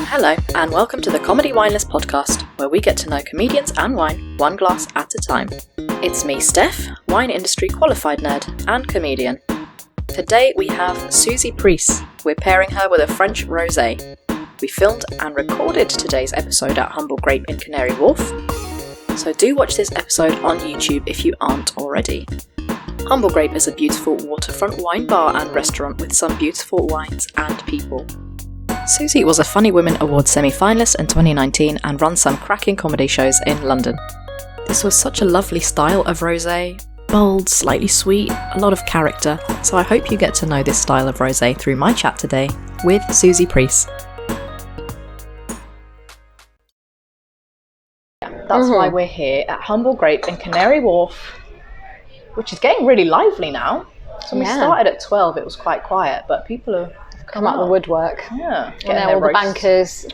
Hello, and welcome to the Comedy Wineless podcast, where we get to know comedians and wine, one glass at a time. It's me, Steph, wine industry qualified nerd and comedian. Today we have Suzie Preece. We're pairing her with a French Rosé. We filmed and recorded today's episode at Humble Grape in Canary Wharf, so do watch this episode on YouTube if you aren't already. Humble Grape is a beautiful waterfront wine bar and restaurant with some beautiful wines and people. Suzie was a Funny Women Awards semi-finalist in 2019 and runs some cracking comedy shows in London. This was such a lovely style of rosé, bold, slightly sweet, a lot of character, so I hope you get to know this style of rosé through my chat today with Suzie Preece. That's why we're here at Humble Grape in Canary Wharf, which is getting really lively now. So when we started at 12, it was quite quiet, but people have come out the woodwork. Yeah. And now all the bankers.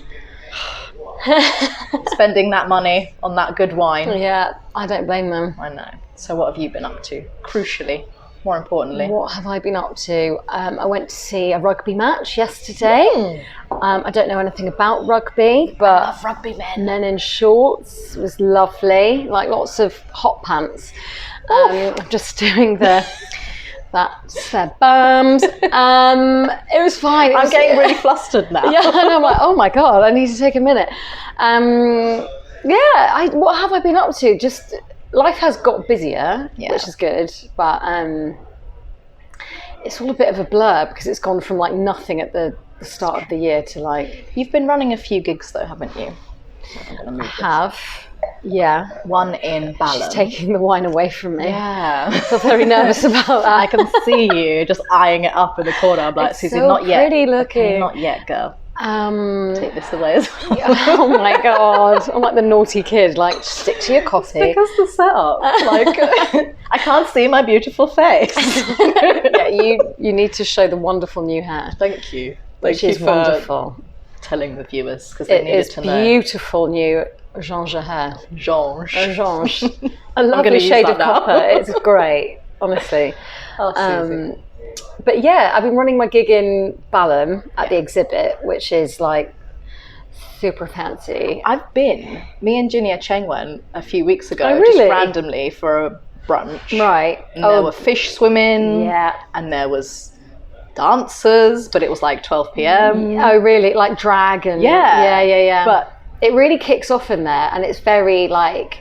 Spending that money on that good wine. Yeah, I don't blame them. I know. So what have you been up to? Crucially, more importantly. What have I been up to? I went to see a rugby match yesterday. I don't know anything about rugby, but I love rugby men in shorts was lovely. Like lots of hot pants. Just doing that their bums. It was fine. I'm getting really flustered now. Yeah, and I'm like, oh my god, I need to take a minute. What have I been up to? Just life has got busier, which is good, but it's all a bit of a blur because it's gone from like nothing at the start of the year to like. You've been running a few gigs though, haven't you? I have. Yeah. One in Balham. She's taking the wine away from me. Yeah. I feel very nervous about that. I can see you just eyeing it up in the corner. I'm like, Suzie, so not yet. Pretty looking. Okay, not yet, girl. Take this away as well. Oh my god. I'm like the naughty kid, like stick to your coffee. Because the setup. Like I can't see my beautiful face. Yeah, you need to show the wonderful new hair. Thank you. Which is wonderful. Telling the viewers because they needed to know. It is beautiful new Jange hair. Jange. A lovely shade of copper. It's great, honestly. Oh, Suzie. But yeah, I've been running my gig in Balham at the exhibit, which is like super fancy. I've been. Me and Jinia Cheng went a few weeks ago, really? just randomly for a brunch. Right. And there were fish swimming. Yeah. And there was dancers, but it was like 12 p.m. Oh, really? Like drag and yeah. But it really kicks off in there, and it's very like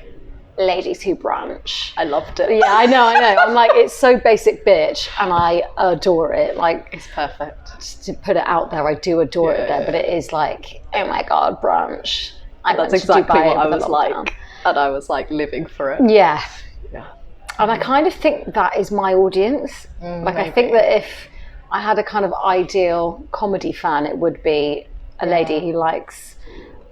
ladies who brunch. I loved it. Yeah, I know. I'm like, it's so basic bitch, and I adore it. Like, it's perfect. Just to put it out there, I do adore it there, but it is like, oh my god, brunch. That's exactly what I was like, and I was like living for it. Yeah. And I kind of think that is my audience. Like, maybe. I think that if I had a kind of ideal comedy fan, it would be a lady who likes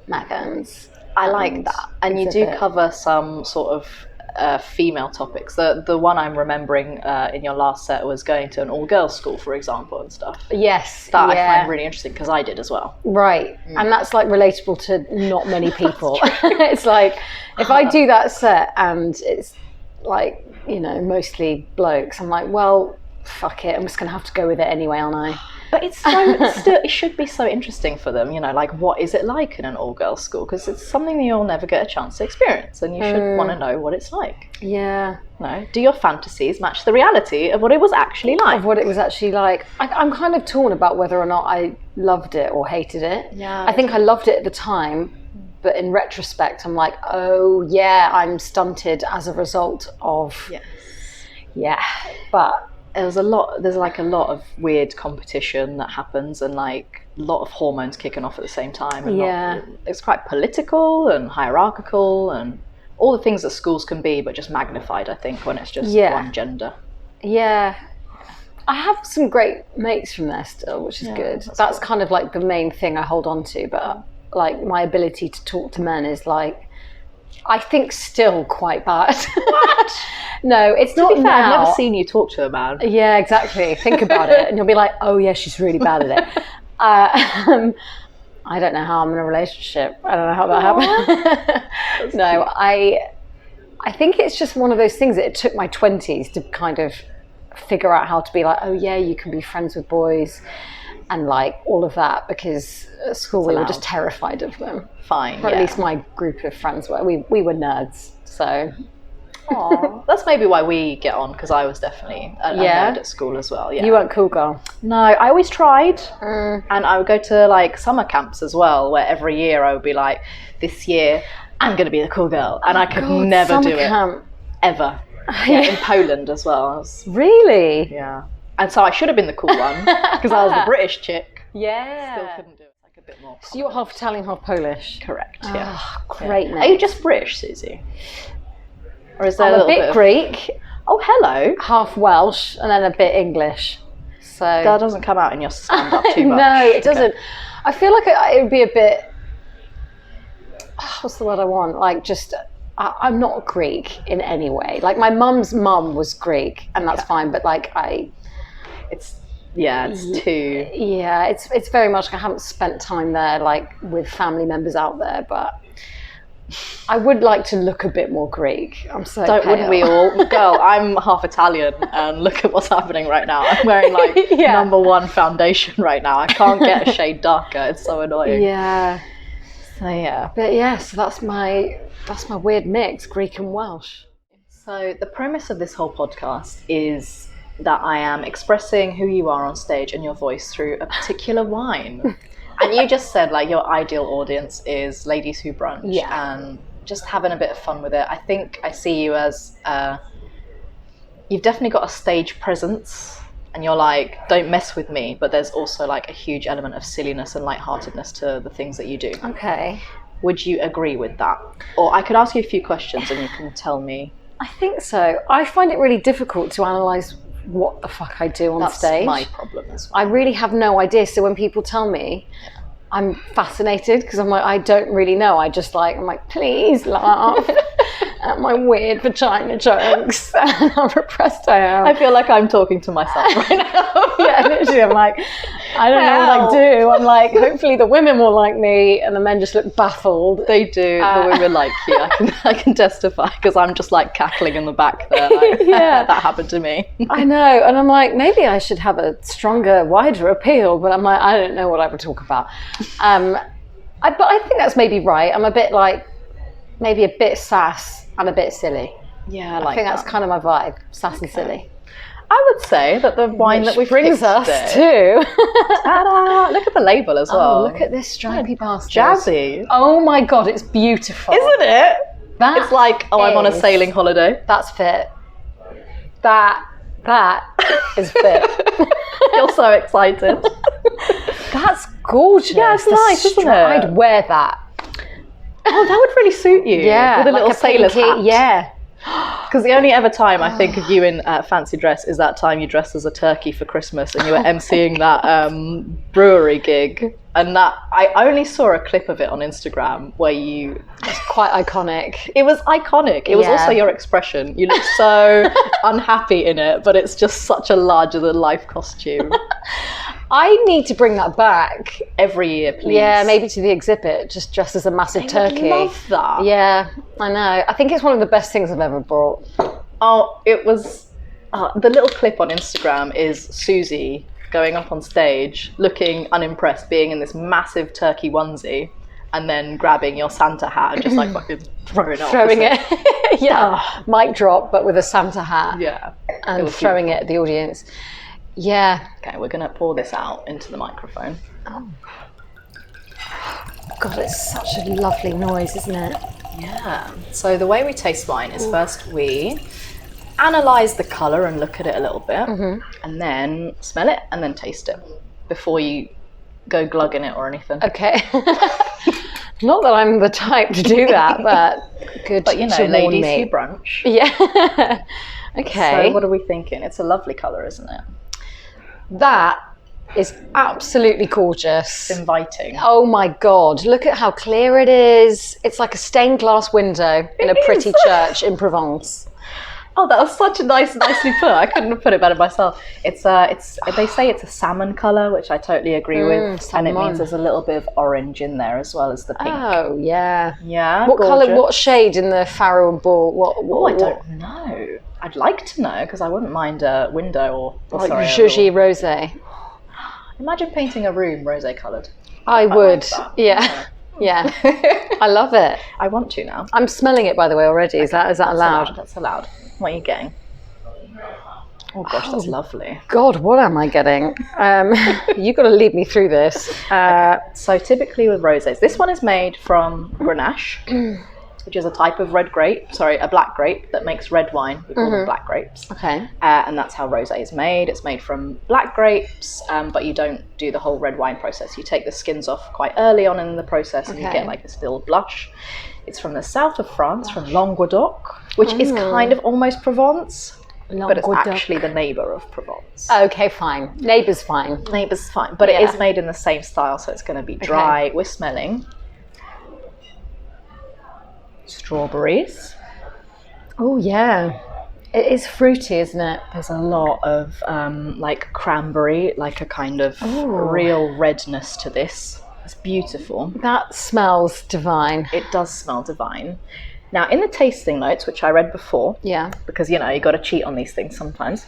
Megans. I like that. And you do cover some sort of female topics. The one I'm remembering in your last set was going to an all-girls school, for example, and stuff. Yes. That I find really interesting because I did as well. Right. And that's like relatable to not many people. It's like, if I do that set and it's like, you know, mostly blokes, I'm like, well, fuck it, I'm just going to have to go with it anyway, aren't I? But it's it should be so interesting for them, you know, like what is it like in an all-girls school? Because it's something that you'll never get a chance to experience, and you should want to know what it's like. Yeah. No, do your fantasies match the reality of what it was actually like? I'm kind of torn about whether or not I loved it or hated it. Yeah. I think I loved it at the time, but in retrospect, I'm like, oh yeah, I'm stunted as a result of. Yes. Yeah, but. There's a lot of weird competition that happens, and like a lot of hormones kicking off at the same time. And it's quite political and hierarchical and all the things that schools can be, but just magnified, I think, when it's just one gender. Yeah. I have some great mates from there still, which is good. That's cool. Kind of like the main thing I hold on to, but like my ability to talk to men is like, I think still quite bad. What? No, it's not now. I've never seen you talk to a man. Yeah, exactly. Think about it, and you'll be like, "Oh yeah, she's really bad at it." I don't know how I'm in a relationship. I don't know how that happened. No, I think it's just one of those things that it took my 20s to kind of figure out how to be like, oh yeah, you can be friends with boys and like all of that, because at school we were just terrified of them. Fine. Or at least my group of friends were. We were nerds, so. Aww. That's maybe why we get on, because I was definitely a nerd at school as well. Yeah. You weren't cool girl? No, I always tried. And I would go to like summer camps as well, where every year I would be like, this year I'm going to be the cool girl. And I could never do it. Ever. In Poland as well. Really? Yeah. And so I should have been the cool one, because I was the British chick. Yeah. Still couldn't do it. Like a bit more. So you're half Italian, half Polish? Correct, yeah. Great name. Are you just British, Suzie? Or is there I'm a bit Greek. Oh, hello. Half Welsh, and then a bit English. So that doesn't come out in your stand-up too much. No, it doesn't. I feel like it would be a bit... what's the word I want? Like, just... I'm not Greek in any way. Like, my mum's mum was Greek, and that's fine, but like, it's too... Yeah, it's very much like I haven't spent time there, like, with family members out there, but I would like to look a bit more Greek. I'm so pale. Wouldn't we all? Girl, I'm half Italian, and look at what's happening right now. I'm wearing, like, #1 foundation right now. I can't get a shade darker. It's so annoying. Yeah. So, yeah. But, yeah, so that's my weird mix, Greek and Welsh. So the premise of this whole podcast is that I am expressing who you are on stage and your voice through a particular wine. And you just said, like, your ideal audience is ladies who brunch and just having a bit of fun with it. I think I see you as, you've definitely got a stage presence, and you're like, don't mess with me, but there's also like a huge element of silliness and lightheartedness to the things that you do. Okay. Would you agree with that? Or I could ask you a few questions and you can tell me. I think so. I find it really difficult to analyse what the fuck I do on stage. That's my problem as well. I really have no idea. So when people tell me, I'm fascinated, because I'm like, I don't really know. I'm like, please laugh at my weird vagina jokes and how repressed I am. I feel like I'm talking to myself right now. Yeah, literally, I'm like, I don't know what I do. I'm like, hopefully the women will like me, and the men just look baffled. They do. The women like you. I can testify, because I'm just like cackling in the back there. Like, that happened to me. I know, and I'm like, maybe I should have a stronger, wider appeal, but I'm like, I don't know what I would talk about. But I think that's maybe right. I'm a bit like, maybe a bit sass and a bit silly. Yeah, I think that's kind of my vibe, sass and silly. I would say that the wine that we brings us to ta-da! Look at the label as well. Oh, look at this stripy bastard. Jazzy. Oh my god, it's beautiful. Isn't it? It's like, I'm on a sailing holiday. That's fit. That is fit. You're so excited. That's gorgeous. Yeah, it's nice, isn't it? I'd wear that. Oh, that would really suit you. Yeah, with a little sailor's hat. Yeah. Because the only ever time I think of you in fancy dress is that time you dressed as a turkey for Christmas and you were emceeing that brewery gig. And that I only saw a clip of it on Instagram where It's quite iconic. It was iconic. It was also your expression. You looked so unhappy in it, but it's just such a larger than life costume. I need to bring that back every year, please. Yeah, maybe to the exhibit, just dressed as a massive turkey. I love that. Yeah, I know. I think it's one of the best things I've ever bought. Oh, it was... the little clip on Instagram is Suzie going up on stage, looking unimpressed, being in this massive turkey onesie, and then grabbing your Santa hat and just like fucking throwing it. Yeah. Mic drop, but with a Santa hat. Yeah. And throwing it at the audience. Yeah. Okay, we're going to pour this out into the microphone. Oh. God, it's such a lovely noise, isn't it? Yeah. So the way we taste wine is first we analyse the colour and look at it a little bit, and then smell it and then taste it before you go glugging it or anything. Okay. Not that I'm the type to do that, but good. But you know, ladies who brunch. Yeah. Okay. So what are we thinking? It's a lovely colour, isn't it? That is absolutely gorgeous. It's inviting. Oh my God, look at how clear it is. It's like a stained glass window in a pretty church in Provence. Oh, that was such a nicely put. I couldn't have put it better myself. They say it's a salmon colour, which I totally agree with. Salmon. And it means there's a little bit of orange in there as well as the pink. Oh, yeah. Yeah. What colour, what shade in the farrow and ball? I don't know. I'd like to know, because I wouldn't mind a window or Like Suzie Rosé. Imagine painting a room rosé coloured. I would. Like Yeah. Yeah. I love it. I want to now. I'm smelling it, by the way, already. Is that allowed? That's allowed. What are you getting? Oh gosh, that's lovely. God, what am I getting? You've got to lead me through this. So typically with rosés, this one is made from Grenache, which is a type of a black grape that makes red wine. We call them black grapes. Okay. And that's how rosé is made. It's made from black grapes, but you don't do the whole red wine process. You take the skins off quite early on in the process, and you get like this little blush. It's from the south of France, from Languedoc, which is kind of almost Provence. But it's actually the neighbour of Provence. Okay, fine. Neighbour's fine. Neighbour's fine. But it is made in the same style, so it's going to be dry. Okay. We're smelling strawberries. Oh, yeah. It is fruity, isn't it? There's a lot of like cranberry, like a kind of real redness to this. It's beautiful. That smells divine. It does smell divine. Now, in the tasting notes, which I read before, because, you got to cheat on these things sometimes,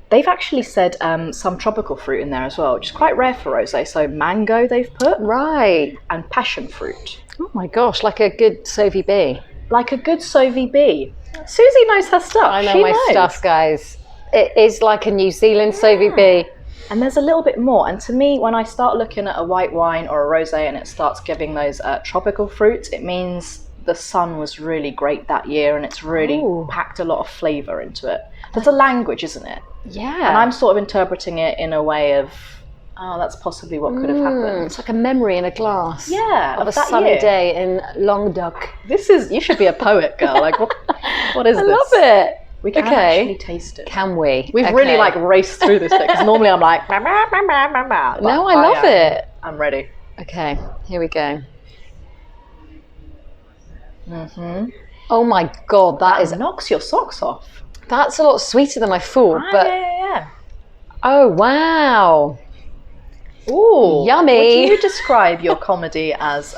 they've actually said some tropical fruit in there as well, which is quite rare for rosé. So mango they've put. Right. And passion fruit. Oh, my gosh, like a good Suzie bee. Like a good Suzie bee. Suzie knows her stuff. I know my stuff, guys. It is like a New Zealand Suzie bee. And there's a little bit more. And to me, when I start looking at a white wine or a rosé and it starts giving those tropical fruits, it means the sun was really great that year and it's really packed a lot of flavour into it. There's a language, isn't it? Yeah. And I'm sort of interpreting it in a way of, that's possibly what could have happened. It's like a memory in a glass. Yeah. Of a sunny day in Languedoc. You should be a poet, girl. Like, what is this? I love it. We can actually taste it. Can we? We've really raced through this bit because normally I'm like, no, I love it. I'm ready. Okay, here we go. Mm-hmm. Oh my God, that knocks your socks off. That's a lot sweeter than I thought. But yeah. Oh wow. Ooh, yummy. Would you describe your comedy as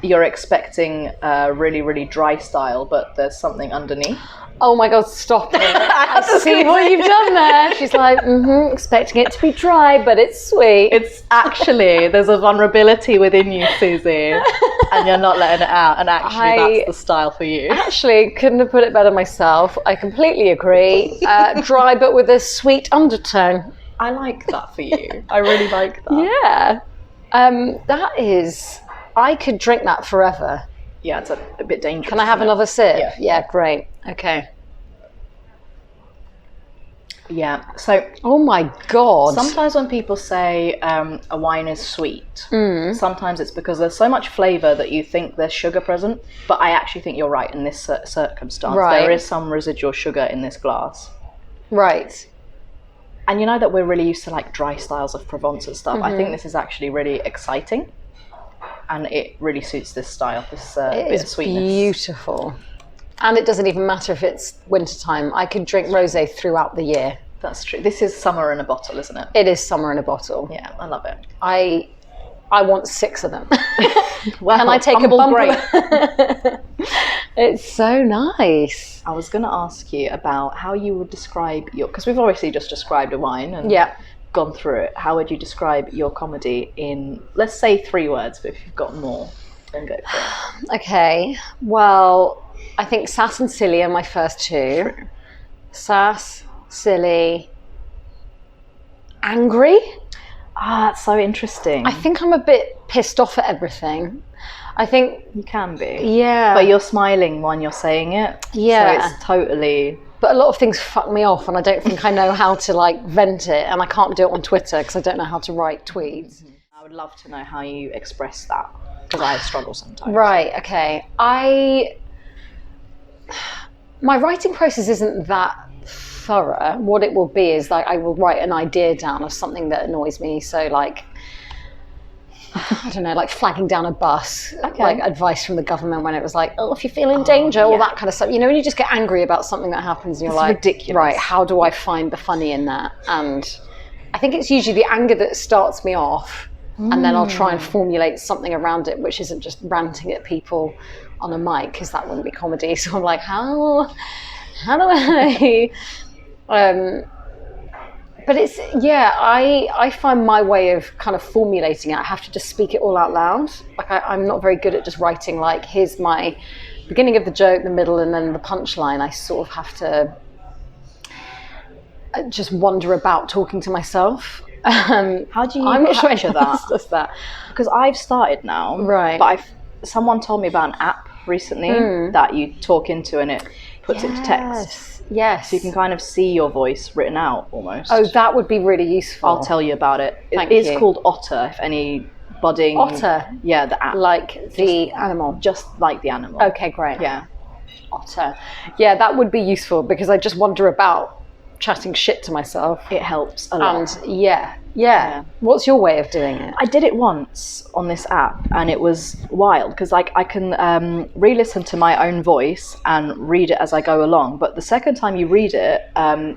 you're expecting a really, really dry style, but there's something underneath? Oh my God, stop it. I see what you've done there. She's like, expecting it to be dry, but it's sweet. It's actually, there's a vulnerability within you, Suzie, and you're not letting it out. And actually, that's the style for you. Actually, couldn't have put it better myself. I completely agree. Dry, but with a sweet undertone. I like that for you. I really like that. Yeah. I could drink that forever. Yeah, it's a bit dangerous. Can I have another sip? Yeah, great. Okay. Yeah, so... Oh my God. Sometimes when people say a wine is sweet, sometimes it's because there's so much flavour that you think there's sugar present, but I actually think you're right in this circumstance. Right. There is some residual sugar in this glass. Right. And you know that we're really used to like dry styles of Provence and stuff. I think this is actually really exciting. And it really suits this style, this bit of sweetness. It's beautiful. And it doesn't even matter if it's wintertime. I could drink rosé throughout the year. That's true. This is summer in a bottle, isn't it? It is summer in a bottle. Yeah, I love it. I want 6 of them. Well, can I take Humble a bump? Grape. It's so nice. I was going to ask you about how you would describe because we've obviously just described a wine and gone through it. How would you describe your comedy in, let's say 3 words, but if you've got more, then go for it. Okay. Well, I think sass and silly are my first 2. True. Sass, silly, angry. That's so interesting. I think I'm a bit pissed off at everything. I think you can be. Yeah. But you're smiling when you're saying it. Yeah. So it's totally... But a lot of things fuck me off and I don't think I know how to like vent it, and I can't do it on Twitter because I don't know how to write tweets. I would love to know how you express that because I struggle sometimes. Right, okay. My writing process isn't that thorough. What it will be is like I will write an idea down of something that annoys me. So like, I don't know, like flagging down a bus, like advice from the government when it was like, oh, if you feel in danger, all that kind of stuff. You know, when you just get angry about something that happens and you're like, ridiculous. Right, how do I find the funny in that? And I think it's usually the anger that starts me off. and then I'll try and formulate something around it, which isn't just ranting at people on a mic, because that wouldn't be comedy. So I'm like, how do I? But it's, I find my way of kind of formulating it, I have to just speak it all out loud. Like I'm not very good at just writing like, here's my beginning of the joke, the middle, and then the punchline. I sort of have to just wander about talking to myself. How do you I'm not sure capture that? Because I've started now, right? But someone told me about an app recently that you talk into and it puts it to text. Yes. So you can kind of see your voice written out almost. Oh, that would be really useful. I'll tell you about it. Thank it is you. called Otter, if any budding... Otter? Yeah, the app. Like the animal? Just like the animal. Okay, great. Yeah. Otter. Yeah, that would be useful, because I just wander about chatting shit to myself. It helps a lot. And yeah. What's your way of doing it? I did it once on this app and it was wild, because like I can re-listen to my own voice and read it as I go along, but the second time you read it,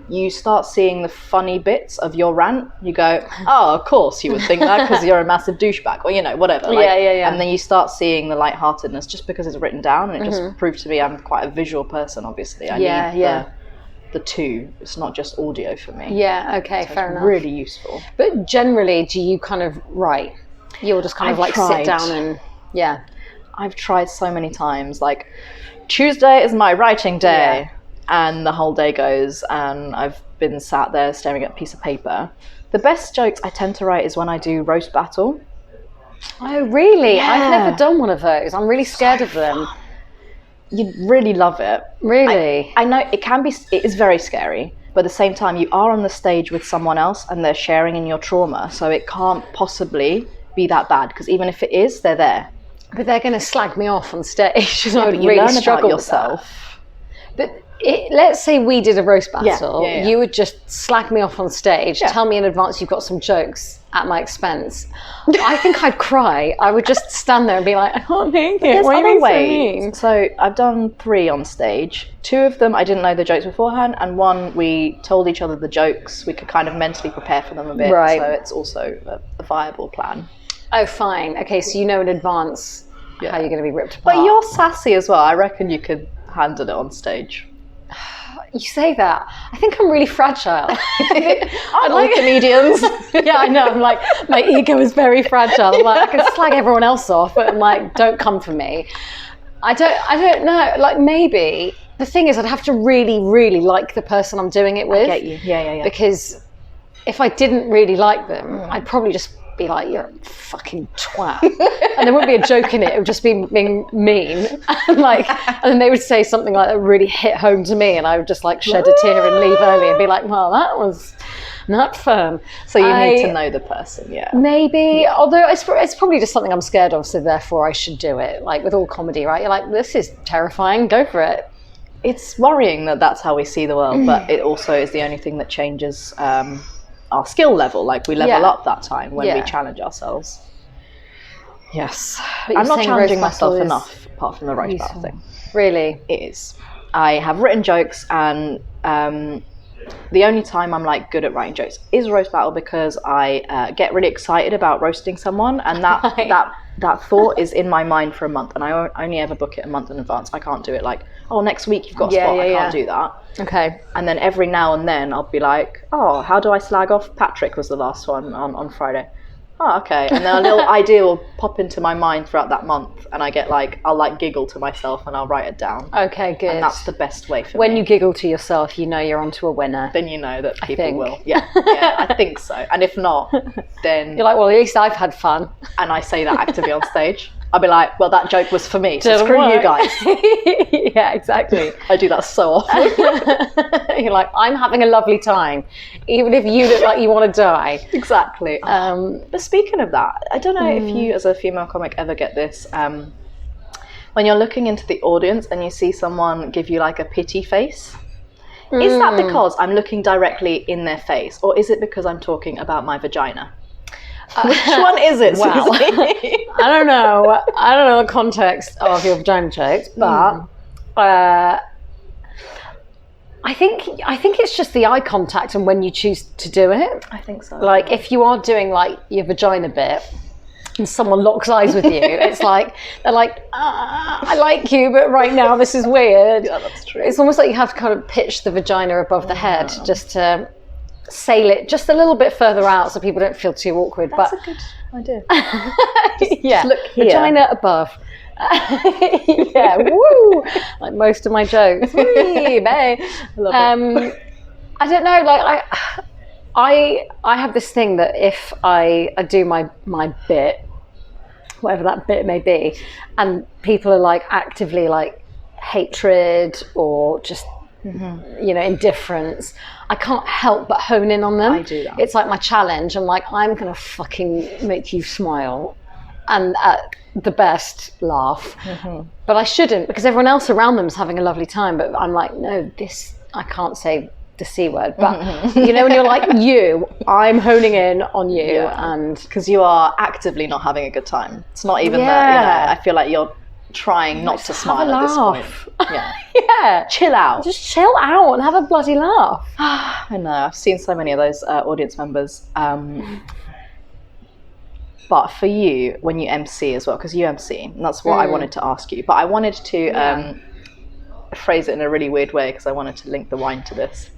you start seeing the funny bits of your rant. You go, oh, of course you would think that because you're a massive douchebag, or you know, whatever. Like, yeah. And then you start seeing the lightheartedness just because it's written down, and it just proved to me I'm quite a visual person, obviously. I need the two. It's not just audio for me. Yeah, okay, so fair it's enough. Really useful. But generally, do you kind of write? You'll just kind of like sit down and I've tried so many times. Like Tuesday is my writing day, and the whole day goes, and I've been sat there staring at a piece of paper. The best jokes I tend to write is when I do roast battle. Oh, really? Yeah. I've never done one of those. I'm really scared of them. You'd really love it. Really? I know it is very scary, but at the same time, you are on the stage with someone else and they're sharing in your trauma, so it can't possibly be that bad, because even if it is, they're there. But they're going to slag me off on stage. I would you really learn struggle about yourself. But let's say we did a roast battle. Yeah. You would just slag me off on stage, tell me in advance you've got some jokes at my expense. I think I'd cry. I would just stand there and be like, I can't make it. There's What are you other being so mean? So I've done 3 on stage. 2 of them I didn't know the jokes beforehand, and 1 we told each other the jokes. We could kind of mentally prepare for them a bit. Right. So it's also a viable plan. Oh, fine. Okay, so you know in advance how you're going to be ripped apart. But you're sassy as well. I reckon you could handle it on stage. You say that. I think I'm really fragile. I like comedians. Yeah, I know. I'm like, my ego is very fragile. I'm like, I can slag everyone else off, but I'm like, don't come for me. I don't know. Like, maybe the thing is, I'd have to really, really like the person I'm doing it with. I get you. Yeah. Because if I didn't really like them, I'd probably just be like, you're a fucking twat. And there wouldn't be a joke in it. It would just be being mean. And then they would say something like that really hit home to me, and I would just like shed a tear and leave early and be like, well, that was not fun. So you need to know the person, Maybe, although it's probably just something I'm scared of, so therefore I should do it. Like with all comedy, right? You're like, this is terrifying, go for it. It's worrying that that's how we see the world, but it also is the only thing that changes our skill level. Like we level up that time when we challenge ourselves. Yes. I'm not challenging myself enough, apart from the roast battle thing. Really? It is. I have written jokes, and the only time I'm like good at writing jokes is roast battle, because I get really excited about roasting someone, and that thought is in my mind for a month, and I only ever book it a month in advance. I can't do it like, oh, next week you've got a spot. I can't do that. Okay. And then every now and then I'll be like, oh, how do I slag off Patrick was the last one on Friday. Oh, okay. And then a little idea will pop into my mind throughout that month, and I'll like giggle to myself and I'll write it down. Okay, good. And that's the best way for me. When you giggle to yourself, you know you're onto a winner. Then you know that people will. Yeah, I think so. And if not, then... You're like, well, at least I've had fun. And I say that actively on stage. I'll be like, well, that joke was for me, so screw you guys. Yeah, exactly. I do that so often. You're like, I'm having a lovely time, even if you look like you want to die. Exactly. But speaking of that, I don't know if you, as a female comic, ever get this. When you're looking into the audience and you see someone give you like a pity face, is that because I'm looking directly in their face, or is it because I'm talking about my vagina? Which one is it, wow. Suzie? I don't know the context of your vagina jokes, but I think it's just the eye contact and when you choose to do it. I think so. Like if you are doing like your vagina bit, and someone locks eyes with you, it's like, they're like, I like you, but right now this is weird. Yeah, that's true. It's almost like you have to kind of pitch the vagina above the head just to sail it just a little bit further out so people don't feel too awkward. That's a good idea. Yeah, look here. vagina above. Yeah, woo! Like most of my jokes. Whee, bae. I love it. I don't know, like I have this thing that if I do my bit, whatever that bit may be, and people are like actively like hatred or just indifference, I can't help but hone in on them. I do that. It's like my challenge. I'm like, I'm gonna fucking make you smile and at the best laugh. But I shouldn't, because everyone else around them is having a lovely time, but I'm like, no, this, I can't say the C word, but you know, when you're like, I'm honing in on you, and because you are actively not having a good time. It's not even that, I feel like you're trying not to smile at this point. Yeah. Yeah, Chill out. just chill out and have a bloody laugh. I know, I've seen so many of those audience members. But for you, when you MC as well, because you MC, and that's what I wanted to ask you, but I wanted to phrase it in a really weird way because I wanted to link the wine to this.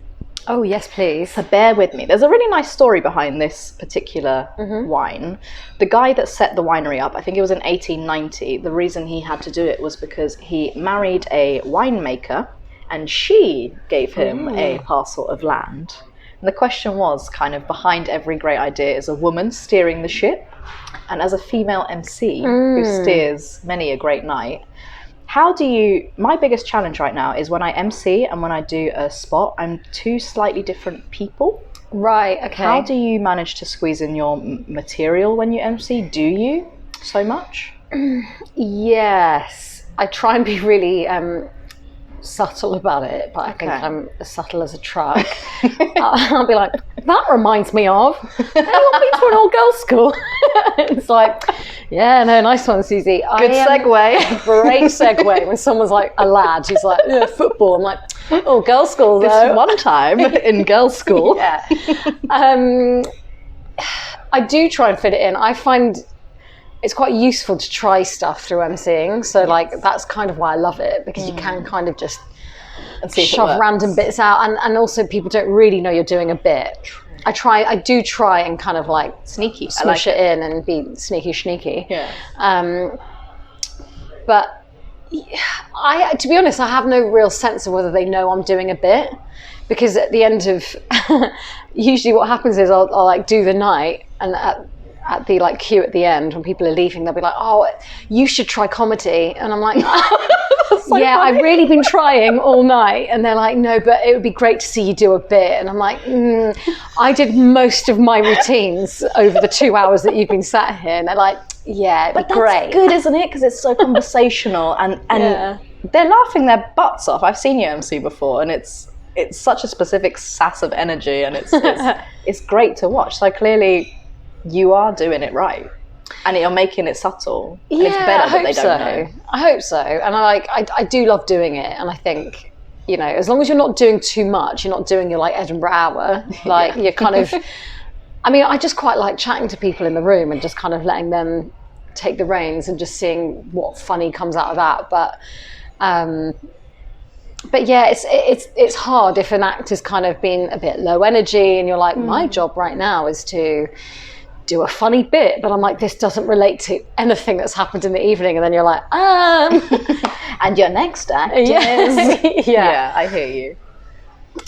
Oh, yes, please. So bear with me. There's a really nice story behind this particular wine. The guy that set the winery up, I think it was in 1890, the reason he had to do it was because he married a winemaker and she gave him a parcel of land. And the question was, kind of behind every great idea is a woman steering the ship. And as a female MC who steers many a great night, my biggest challenge right now is when I MC and when I do a spot, I'm two slightly different people. Right, okay. How do you manage to squeeze in your material when you MC? Do you so much? Yes. I try and be really subtle about it, but I think I'm as subtle as a truck. I'll be like, that reminds me of, I went to an all girls school. It's like, yeah, no, nice one, Suzie. Good segue. Great segue. When someone's like a lad, he's like, yeah, football. I'm like, oh, girls school though. This one time in girls school. Yeah. I do try and fit it in. I find it's quite useful to try stuff through MCing. So like, that's kind of why I love it, because you can kind of just shove random bits out. And also people don't really know you're doing a bit. I do try and kind of like sneaky, smush it in and be sneaky. Yeah. But to be honest, I have no real sense of whether they know I'm doing a bit, because at the end of, usually what happens is I'll like do the night, and at the like queue at the end when people are leaving, they'll be like, oh, you should try comedy, and I'm like, so yeah, funny. I've really been trying all night, and they're like, no, but it would be great to see you do a bit, and I'm like, I did most of my routines over the 2 hours that you've been sat here, and they're like, yeah, it'd be great. That's good, isn't it? Because it's so conversational, and they're laughing their butts off. I've seen you MC before, and it's such a specific sass of energy, and it's great to watch. So clearly you are doing it right, and you're making it subtle, and it's better that they don't know. I hope so. And I do love doing it, and I think, you know, as long as you're not doing too much, you're not doing your like Edinburgh hour, like you're kind of, I mean, I just quite like chatting to people in the room and just kind of letting them take the reins and just seeing what funny comes out of that. But yeah, it's hard if an act has kind of been a bit low energy, and you're like, my job right now is to do a funny bit, but I'm like, this doesn't relate to anything that's happened in the evening, and then you're like, and your next act is yeah, I hear you.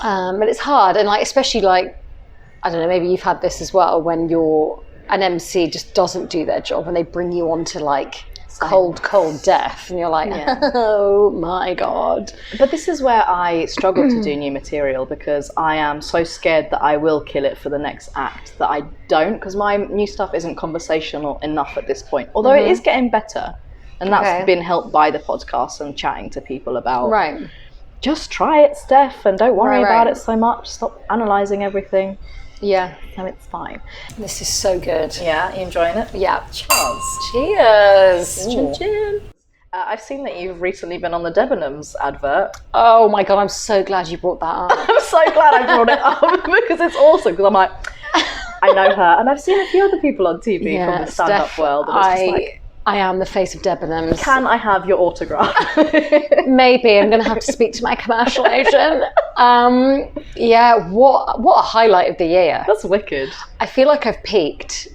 But it's hard, and like, especially like, I don't know, maybe you've had this as well, when an MC just doesn't do their job and they bring you on to like cold death, and you're like, oh my god. But this is where I struggle to do new material, because I am so scared that I will kill it for the next act that I don't, because my new stuff isn't conversational enough at this point, although it is getting better, and that's been helped by the podcast and chatting to people about just try it, Steph, and don't worry about it so much, stop analysing everything. Yeah, no, it's fine. This is so good. Yeah, you enjoying it? Yeah. Cheers. Chin chin. I've seen that you've recently been on the Debenhams advert. Oh my god, I'm so glad you brought that up. I'm so glad I brought it up, because it's awesome. Because I'm like, I know her, and I've seen a few other people on TV from the stand-up Steph, world. And it's just like, I am the face of Debenhams. can I have your autograph? Maybe I'm going to have to speak to my commercial agent. What a highlight of the year. That's wicked. I feel like I've peaked.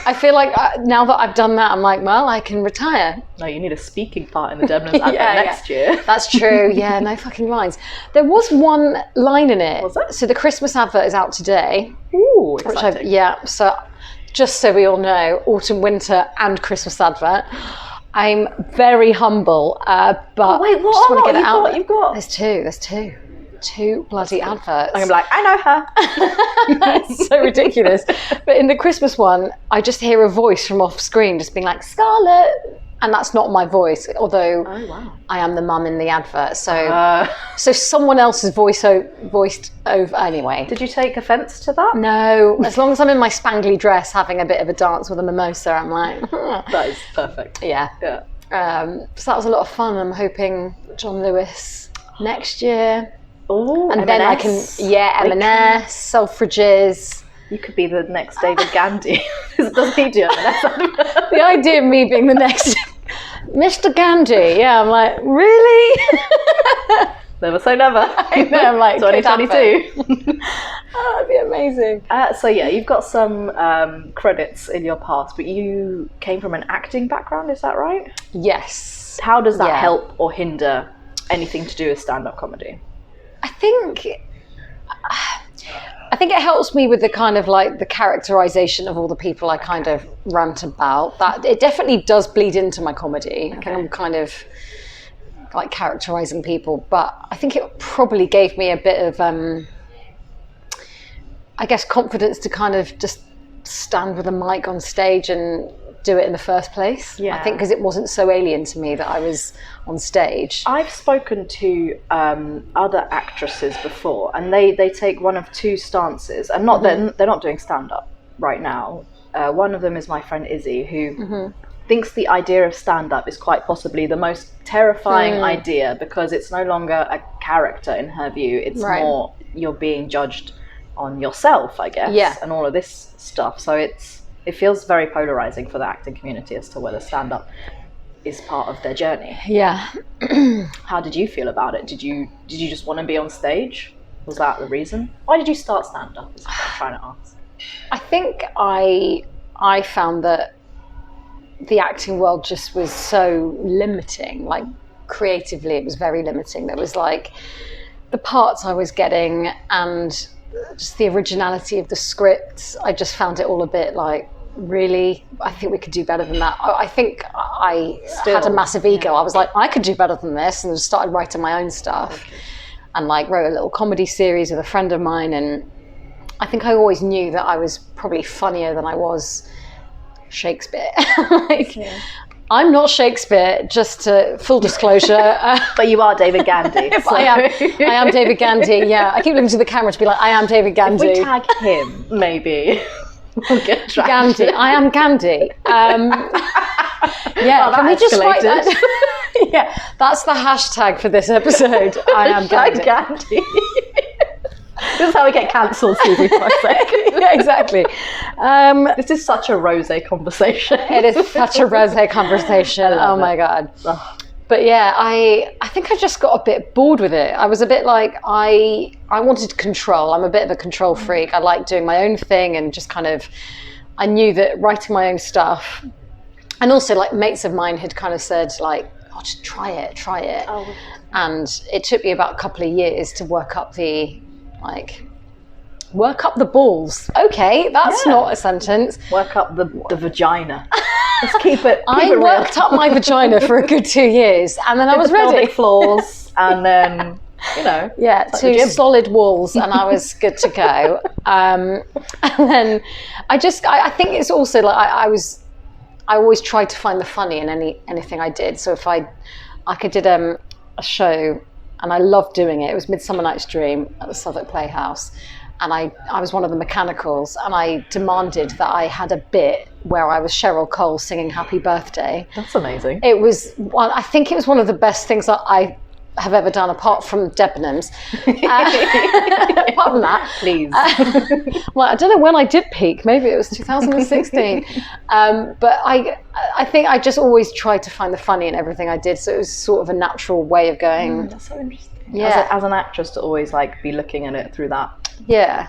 I feel like now that I've done that, I'm like, well, I can retire. No, you need a speaking part in the Debenhams advert next year. That's true. Yeah, no fucking lines. There was one line in it. Was there? So the Christmas advert is out today. Ooh, exciting. So just so we all know, autumn, winter, and Christmas advert. I'm very humble, but wait, what? just want to get it out. You've got. There's two bloody adverts. I'm like, I know her. It's so ridiculous. But in the Christmas one, I just hear a voice from off screen just being like, Scarlett. And that's not my voice, although I am the mum in the advert. So someone else's voiced over anyway. Did you take offence to that? No. As long as I'm in my spangly dress having a bit of a dance with a mimosa, I'm like... That is perfect. Yeah. So that was a lot of fun. I'm hoping John Lewis next year. Oh, and M&S. then I can, M&S, Selfridges. You could be the next David Gandy. Doesn't he do M&S? The idea of me being the next Mr. Gandy, I'm like, really? Never say never. I know, I'm like, 2022. That'd be amazing. So you've got some credits in your past, but you came from an acting background, is that right? Yes. How does that help or hinder anything to do with stand-up comedy? I think it helps me with the kind of like the characterization of all the people I kind of rant about. That it definitely does bleed into my comedy. Okay. I'm kind of like characterizing people, but I think it probably gave me a bit of I guess confidence to kind of just stand with a mic on stage and do it in the first place. I think because it wasn't so alien to me that I was on stage. I've spoken to other actresses before, and they take one of two stances, and not they're not doing stand-up right now. One of them is my friend Izzy, who thinks the idea of stand-up is quite possibly the most terrifying idea, because it's no longer a character in her view. It's more you're being judged on yourself, I guess, and all of this stuff. So it feels very polarizing for the acting community as to whether stand-up is part of their journey. Yeah. How did you feel about it? Did you just want to be on stage? Was that the reason? Why did you start stand-up? Is what I'm trying to ask. I think I found that the acting world just was so limiting. Like creatively, it was very limiting. There was like the parts I was getting and just the originality of the script. I just found it all a bit like, really, I think we could do better than that. I think I had a massive ego. I was like, I could do better than this, and just started writing my own stuff. And like wrote a little comedy series with a friend of mine, and I think I always knew that I was probably funnier than I was Shakespeare. I'm not Shakespeare, just to full disclosure. But you are David Gandy. So. I am David Gandy, yeah. I keep looking to the camera to be like, I am David Gandy. If we tag him, maybe we'll get traction. Gandy, I am Gandy. Can we just write that? Yeah, that's the hashtag for this episode. I am Gandy. This is how we get cancelled, Suzie Preece. Yeah, exactly. This is such a Rosé conversation. It is such a Rosé conversation. Oh my God. But yeah, I think I just got a bit bored with it. I was a bit like, I wanted control. I'm a bit of a control freak. I like doing my own thing, and just kind of, I knew that writing my own stuff, and also like mates of mine had kind of said like, oh, just try it. Oh. And it took me about a couple of years to work up the balls. Okay, that's not a sentence. Work up the vagina. Let's keep it real. Worked up my vagina for a good 2 years, and then I was ready. Pelvic floors, and then, two solid walls, and I was good to go. And then I think it's also like I always tried to find the funny in anything I did. So if I did a show, and I loved doing it. It was Midsummer Night's Dream at the Southwark Playhouse. And I was one of the mechanicals, and I demanded that I had a bit where I was Cheryl Cole singing Happy Birthday. That's amazing. I think it was one of the best things that I have ever done apart from Debenhams. Apart from that, Please. Well, I don't know when I did peak. Maybe it was 2016. But I think I just always tried to find the funny in everything I did. So it was sort of a natural way of going. That's so interesting. Yeah. As an actress, to always like be looking at it through that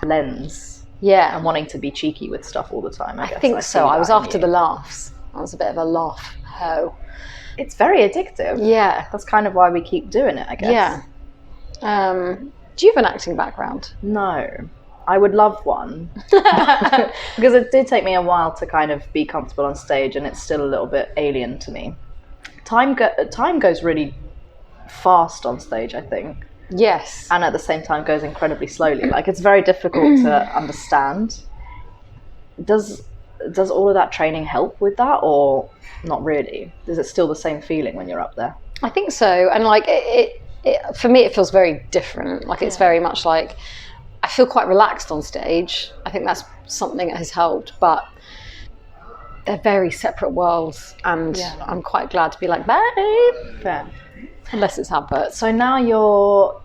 lens. Yeah. And wanting to be cheeky with stuff all the time. I guess. think so. I was after the laughs. I was a bit of a laugh hoe. It's very addictive. Yeah. That's kind of why we keep doing it, I guess. Yeah. Do you have an acting background? No. I would love one. Because it did take me a while to kind of be comfortable on stage, and it's still a little bit alien to me. Time goes really fast on stage, I think. Yes. And at the same time goes incredibly slowly. Like, it's very difficult to understand. Does all of that training help with that, or not really? Is it still the same feeling when you're up there? I think so. And like it for me, it feels very different. Like it's very much like I feel quite relaxed on stage. I think that's something that has helped, but they're very separate worlds, and I'm quite glad to be like, babe. Fair. Unless it's adverts. So now you're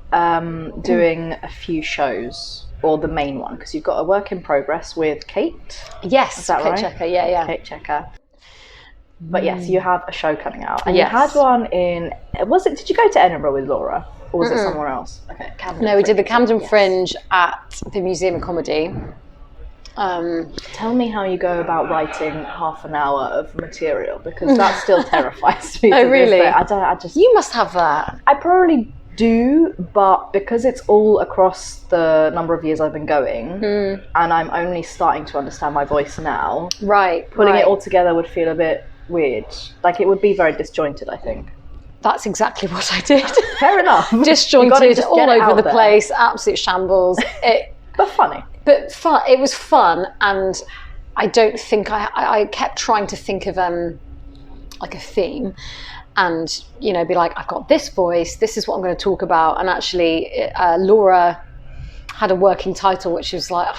doing a few shows, or the main one, because you've got a work in progress with Kate. Yes, is that Kate right? Checker, yeah. Kate Checker. But yes, you have a show coming out, and Yes. you had one in. Did you go to Edinburgh with Laura, or was it somewhere else? Okay, Camden. No, we did the Camden Yes. Fringe at the Museum of Comedy. Tell me how you go about writing half an hour of material, because that still terrifies me. Oh, to this really? day. I just. You must have that. I probably do, but because it's all across the number of years I've been going, and I'm only starting to understand my voice now, Right. putting it all together would feel a bit weird. Like, it would be very disjointed, I think. That's exactly what I did. Fair enough. Disjointed, just all get it over out the there. place, absolute shambles. But funny. But fun. It was fun, and I don't think I kept trying to think of like a theme, and be like, I've got this voice. This is what I'm going to talk about. And actually, Laura had a working title, which was like,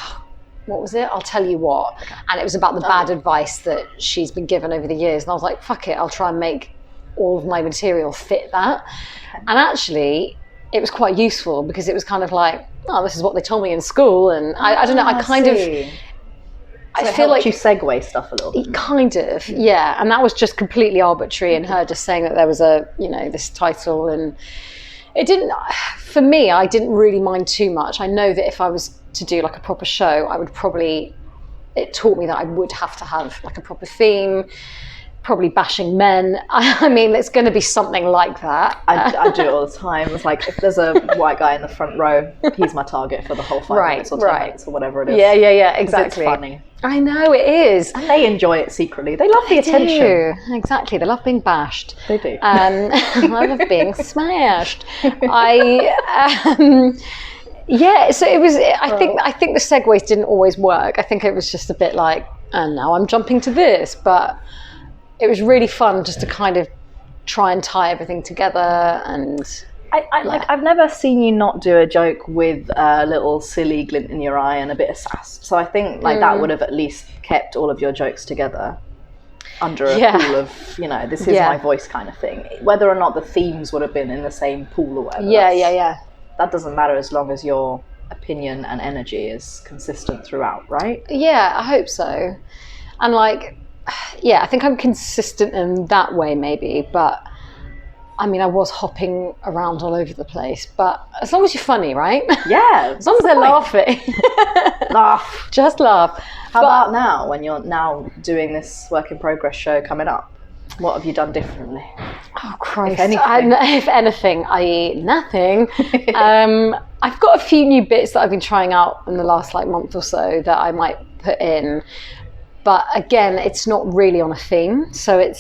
what was it? I'll tell you what. And it was about the bad advice that she's been given over the years. And I was like, fuck it, I'll try and make all of my material fit that. Okay. And actually, it was quite useful, because it was kind of like, oh, this is what they told me in school. And I don't know, I feel like you segue stuff a little bit. Kind of, yeah. And that was just completely arbitrary, and her just saying that there was this title, and it didn't, for me, I didn't really mind too much. I know that if I was to do like a proper show, it taught me that I would have to have like a proper theme, probably bashing men. I mean, it's going to be something like that. I do it all the time. It's like, if there's a white guy in the front row, he's my target for the whole 5 minutes or 10 minutes or whatever it is. Yeah, exactly. It's funny. I know, it is. And they enjoy it secretly. They love the attention. Do. Exactly. They love being bashed. They do. I love being smashed. So it was, I think the segues didn't always work. I think it was just a bit like, and now I'm jumping to this, but it was really fun just to kind of try and tie everything together. And I've never seen you not do a joke with a little silly glint in your eye and a bit of sass. So I think that would have at least kept all of your jokes together under a pool of, this is my voice kind of thing. Whether or not the themes would have been in the same pool or whatever. Yeah. That doesn't matter, as long as your opinion and energy is consistent throughout, right? Yeah, I hope so. And I think I'm consistent in that way maybe, but I mean, I was hopping around all over the place, but as long as you're funny, right? Yeah. As long as they're laughing. Laugh. Just laugh. How about now, when you're now doing this work in progress show coming up? What have you done differently? Oh, Christ. If anything, i.e. nothing. I've got a few new bits that I've been trying out in the last month or so that I might put in. But again, it's not really on a theme. So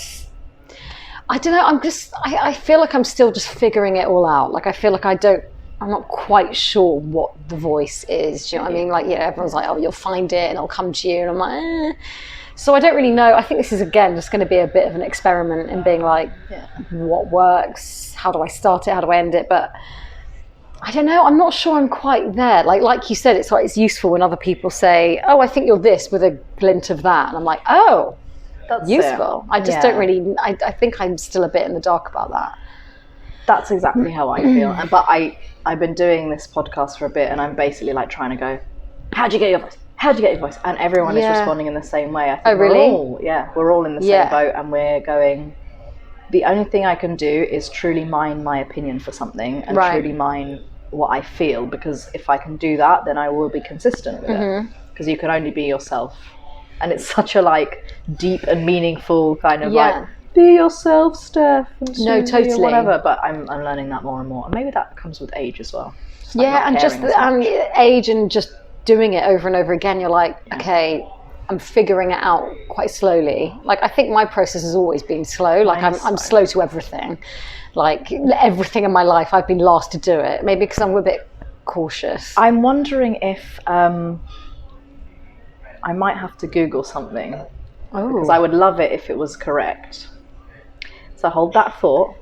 I don't know, I feel like I'm still just figuring it all out. I feel like I'm not quite sure what the voice is. Do you know what I mean? Everyone's like, oh, you'll find it and it'll come to you. And I'm like, eh. So I don't really know. I think this is, again, just going to be a bit of an experiment in being what works? How do I start it? How do I end it? But I don't know. I'm not sure I'm quite there. Like you said, it's useful when other people say, oh, I think you're this, with a glint of that. And I'm like, oh, that's useful. I just don't really, I think I'm still a bit in the dark about that. That's exactly how I feel. But I've been doing this podcast for a bit, and I'm basically like trying to go, how'd you get your voice? How'd you get your voice? And everyone is responding in the same way. I think we're all in the same boat, and we're going, the only thing I can do is truly mine my opinion for something and truly mine what I feel, because if I can do that, then I will be consistent with it, because you can only be yourself. And it's such a like deep and meaningful kind of like, be yourself, Steph. No, totally. Or whatever. But I'm learning that more and more. And maybe that comes with age as well. And just age and just doing it over and over again. You're like, okay, I'm figuring it out quite slowly. Like, I think my process has always been slow. Like, I'm slow to everything. Like, everything in my life, I've been last to do it. Maybe because I'm a bit cautious. I'm wondering if I might have to Google something. Because I would love it if it was correct. So hold that thought.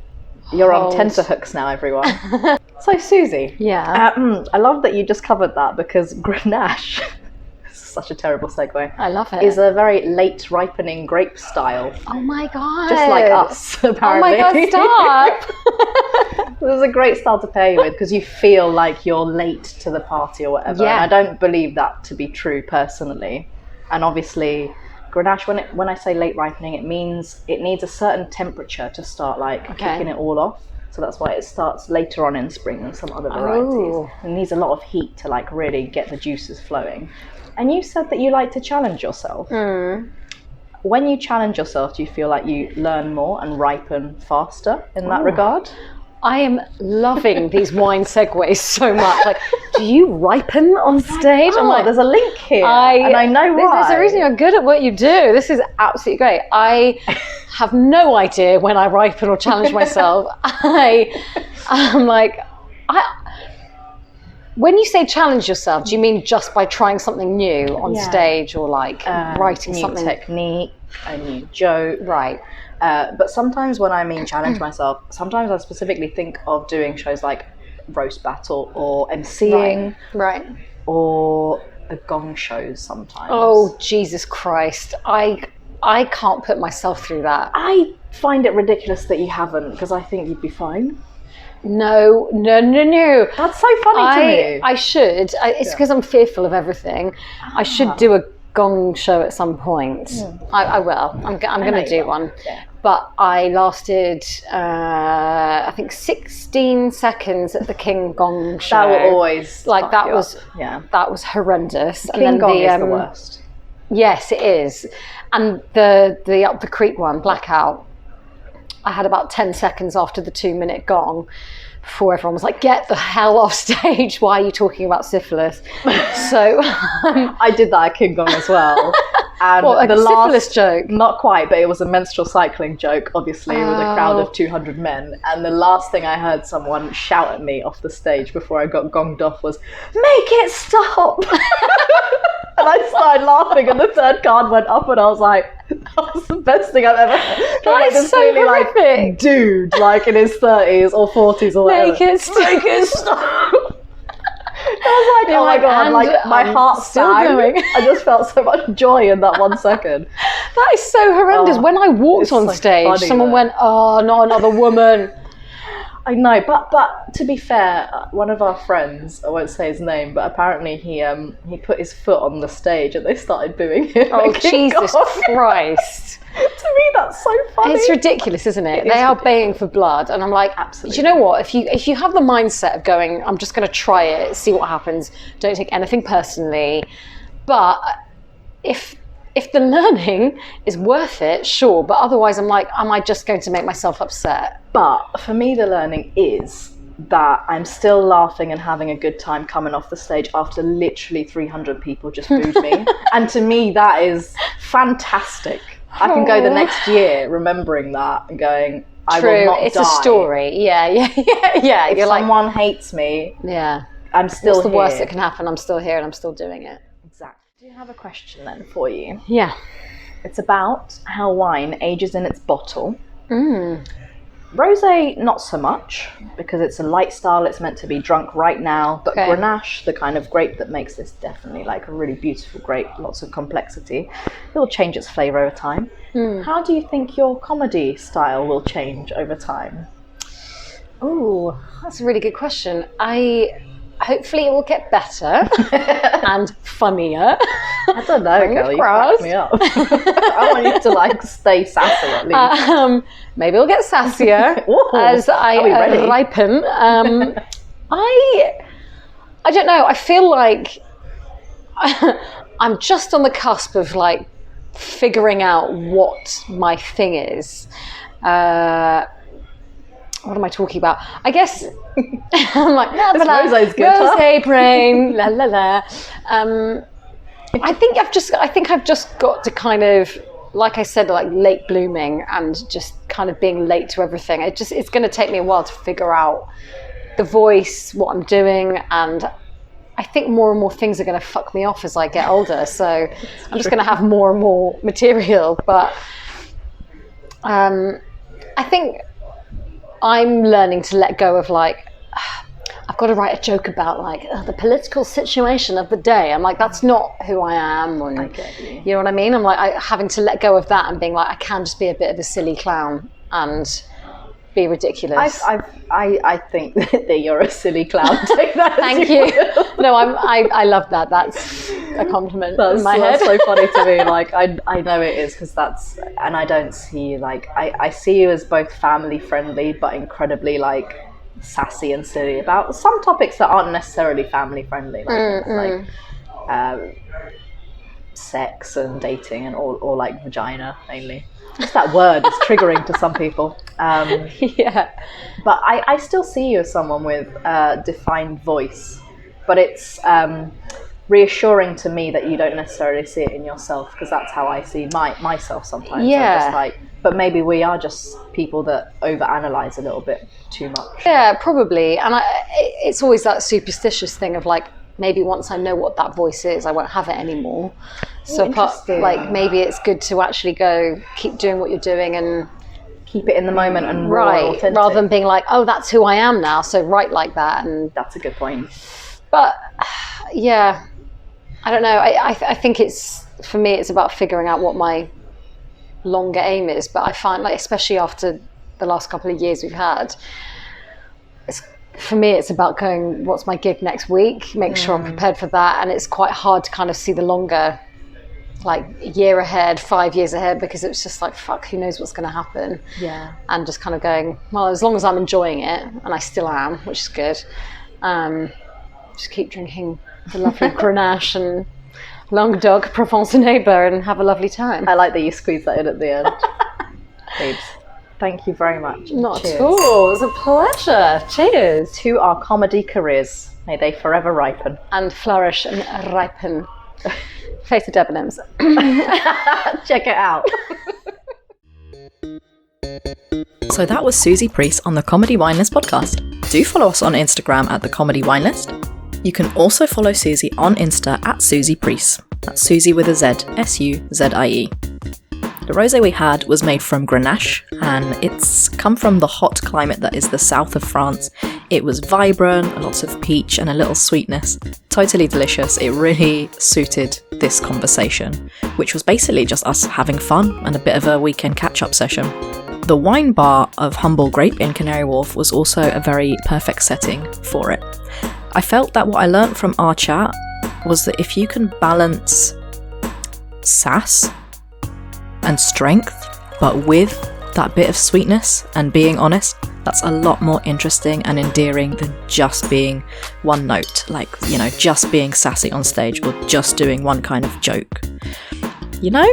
You're on tenterhooks now, everyone. So, Suzie. Yeah. I love that you just covered that, because Grenache, such a terrible segue. I love it. Is a very late ripening grape style. Oh my God. Just like us, apparently. Oh my God, stop. It was a great style to pair you with, because you feel like you're late to the party or whatever. Yeah. And I don't believe that to be true personally. And obviously, Grenache, when I say late ripening, it means it needs a certain temperature to start kicking it all off. So that's why it starts later on in spring than some other varieties. It needs a lot of heat to like really get the juices flowing. And you said that you like to challenge yourself. When you challenge yourself, do you feel like you learn more and ripen faster in that regard? I am loving these wine segues so much. Like, do you ripen on stage? I'm like, there's a link here, and I know why. There's a reason you're good at what you do. This is absolutely great. I have no idea when I ripen or challenge myself. I'm like, when you say challenge yourself, do you mean just by trying something new on stage, or like writing something? New technique, a new joke. Right. But sometimes when I mean challenge myself, sometimes I specifically think of doing shows like roast battle or MCing, right, or the gong shows sometimes. Oh, Jesus Christ. I can't put myself through that. I find it ridiculous that you haven't, because I think you'd be fine. No. That's so funny to me. I should. It's because I'm fearful of everything. I should do a gong show at some point. I will. I'm going to do one. Yeah. But I lasted, I think, 16 seconds at the King Gong show. That will always like that was that was horrendous. The King Gong is the worst. Yes, it is. And the Up the Creek one, Blackout, I had about 10 seconds after the 2-minute gong before everyone was like, get the hell off stage, why are you talking about syphilis? So I did that at King Gong as well. And the syphilis joke? Not quite, but it was a menstrual cycling joke, obviously, with a crowd of 200 men. And the last thing I heard someone shout at me off the stage before I got gonged off was, make it stop! And I started laughing, and the third card went up, and I was like, that was the best thing I've ever heard. That is so horrific. Like, dude, like in his 30s or 40s or whatever. Make it stop. I was like, oh my God, like my heart's still going. I just felt so much joy in that 1 second. That is so horrendous. When I walked on stage, someone went, oh, not another woman. I know, but to be fair, one of our friends, I won't say his name, but apparently he put his foot on the stage and they started booing him. Oh, Jesus Christ. To me, that's so funny. It's ridiculous, isn't it? They are baying for blood, and I'm like, absolutely. Do you know what? If you have the mindset of going, I'm just going to try it, see what happens, don't take anything personally, but if the learning is worth it, sure, but otherwise I'm like, am I just going to make myself upset? But for me, the learning is that I'm still laughing and having a good time coming off the stage after literally 300 people just booed me. And to me, that is fantastic. I can go the next year remembering that and going, I will not die. It's a story. Yeah. If someone hates me, I'm still What's the here. worst that can happen? I'm still here and I'm still doing it. Exactly. Do you have a question then for you? Yeah. It's about how wine ages in its bottle. Rosé, not so much, because it's a light style, it's meant to be drunk right now, but Grenache, the kind of grape that makes this definitely like a really beautiful grape, lots of complexity, it will change its flavour over time. How do you think your comedy style will change over time? Oh, that's a really good question. Hopefully it will get better and funnier. I don't know, girl. You crack me up. I want you to like stay sassy at least. Maybe it'll get sassier as I ripen. I don't know. I feel like I'm just on the cusp of like figuring out what my thing is. What am I talking about? I guess I'm like, Rosé's good, Rosé brain, la la la. I think I've just got to kind of, like I said, like late blooming and just kind of being late to everything. It's going to take me a while to figure out the voice, what I'm doing, and I think more and more things are going to fuck me off as I get older. So I'm just going to have more and more material. But I think I'm learning to let go of like, I've got to write a joke about like the political situation of the day. I'm like, that's not who I am. And, I get you. You know what I mean? I'm like having to let go of that and being like, I can just be a bit of a silly clown and be ridiculous. I think that you're a silly clown. Take that. Thank you. No, I love that. That's a compliment in my head. That's so funny to me. Like I know it is because that's, and I don't see you like I see you as both family friendly but incredibly like sassy and silly about some topics that aren't necessarily family friendly, like sex and dating and or like vagina mainly. Just that word is triggering to some people. Yeah. But I still see you as someone with a defined voice. But it's reassuring to me that you don't necessarily see it in yourself, because that's how I see myself sometimes. Yeah. I'm just like, but maybe we are just people that overanalyze a little bit too much. Yeah, probably. And it's always that superstitious thing of like, maybe once I know what that voice is, I won't have it anymore. So like maybe it's good to actually go keep doing what you're doing and keep it in the moment and right, rather than being like, oh, that's who I am now, so write like that. And that's a good point. But yeah, I don't know. I think it's, for me, it's about figuring out what my longer aim is. But I find like, especially after the last couple of years we've had, for me, it's about going, what's my gig next week? Make sure I'm prepared for that. And it's quite hard to kind of see the longer, like a year ahead, 5 years ahead, because it's just like, fuck, who knows what's going to happen? Yeah. And just kind of going, well, as long as I'm enjoying it, and I still am, which is good, just keep drinking the lovely Grenache and Languedoc, Provence and Neighbour, and have a lovely time. I like that you squeezed that in at the end. Babes. Thank you very much. Not at all. It was a pleasure. Cheers. To our comedy careers. May they forever ripen. And flourish and ripen. Face the Debenhams. Check it out. So that was Suzie Preece on the Comedy Wine List podcast. Do follow us on Instagram at the Comedy Wine List. You can also follow Suzie on Insta at Suzie Preece. That's Suzie with a Z, S-U-Z-I-E. The rosé we had was made from Grenache, and it's come from the hot climate that is the south of France. It was vibrant, lots of peach and a little sweetness. Totally delicious. It really suited this conversation, which was basically just us having fun and a bit of a weekend catch-up session. The wine bar of Humble Grape in Canary Wharf was also a very perfect setting for it. I felt that what I learnt from our chat was that if you can balance sass and strength, but with that bit of sweetness and being honest, that's a lot more interesting and endearing than just being one note, like, you know, just being sassy on stage or just doing one kind of joke, you know?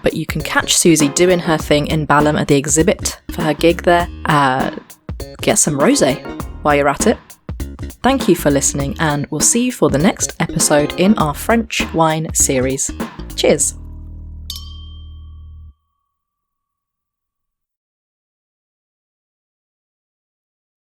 But you can catch Suzie doing her thing in Balham at the exhibit for her gig there. Get some rosé while you're at it. Thank you for listening, and we'll see you for the next episode in our French wine series. Cheers!